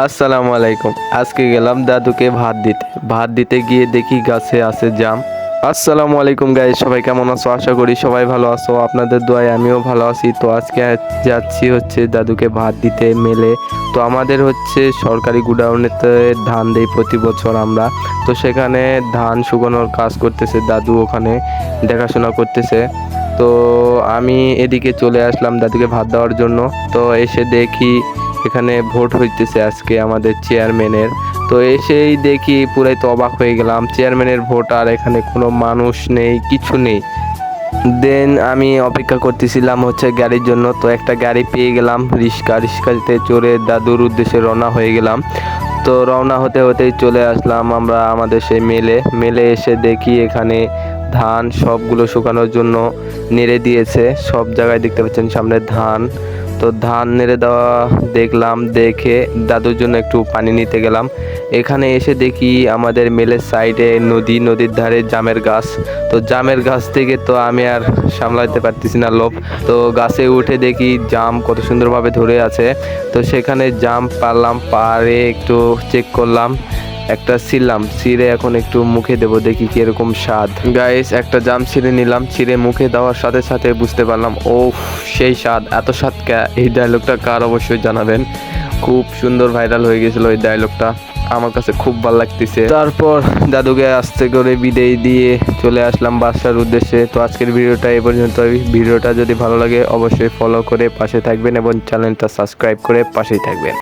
আসসালামু আলাইকুম। আজকে গেলাম দাদুকে ভাত দিতে গিয়ে দেখি গাছে আছে জাম। আসসালামু আলাইকুম গাইস, সবাই কেমন আছো? আশা করি সবাই ভালো আছো। আপনাদের দোয়ায় আমিও ভালো আছি। তো আজকে যাচ্ছি হচ্ছে দাদুকে ভাত দিতে মেলে। তো আমাদের হচ্ছে সরকারি গুডাউনেতে ধান দেই প্রতি বছর আমরা। তো সেখানে ধান শুকানোর কাজ করতেছে দাদু, ওখানে দেখাশোনা করতেছে। তো আমি এদিকে চলে আসলাম দাদুকে ভাত দেওয়ার জন্য। তো এসে দেখি এখানে ভোট হইতেছে আজকে আমাদের চেয়ারম্যানের। তো এসেই দেখি পুরাই তো অবাক হয়ে গেলাম, চেয়ারম্যানের ভোট আর এখানে কোনো মানুষ নেই, কিছু নেই। দেন আমি অপেক্ষা করতেছিলাম হচ্ছে গাড়ির জন্য। তো একটা গাড়ি পেয়ে গেলাম, রিক্সাতে চড়ে দাদুর উদ্দেশ্যে রওনা হয়ে গেলাম। তো রওনা হতে হতেই চলে আসলাম আমরা আমাদের সেই মেলে এসে দেখি এখানে ধান সবগুলো শুকানোর জন্য নেড়ে দিয়েছে। সব জায়গায় দেখতে পাচ্ছেন সামনে ধান। তো ধান নেড়ে দেওয়া দেখলাম, দেখে দাদুর জন্য একটু পানি নিতে গেলাম। এখানে এসে দেখি আমাদের মেলের সাইডে নদীর ধারে জামের গাছ। তো জামের গাছ থেকে তো আমি আর সামলাতে পারতেছি না লোভ। তো গাছে উঠে দেখি জাম কত সুন্দরভাবে ধরে আছে। তো সেখানে জাম পারলাম, পারে একটু চেক করলাম, একটা ছিঁড়ে এখন একটু মুখে দেবো, দেখি কিরকম স্বাদ। গাইস, একটা জাম ছিঁড়ে নিলাম, ছিঁড়ে মুখে দেওয়ার সাথে সাথে বুঝতে পারলাম ও সেই স্বাদ, এত স্বাদ কে। এই ডায়লগটা কার অবশ্যই জানাবেন। খুব সুন্দর ভাইরাল হয়ে গেছিল এই ডায়লগটা, আমার কাছে খুব ভালো লাগতেছে। তারপর দাদুকে আস্তে করে বিদায় দিয়ে চলে আসলাম বাসার উদ্দেশ্যে। তো আজকের ভিডিওটা এই পর্যন্তই। ভিডিওটা যদি ভালো লাগে অবশ্যই ফলো করে পাশে থাকবেন এবং চ্যানেলটা সাবস্ক্রাইব করে পাশেই থাকবেন।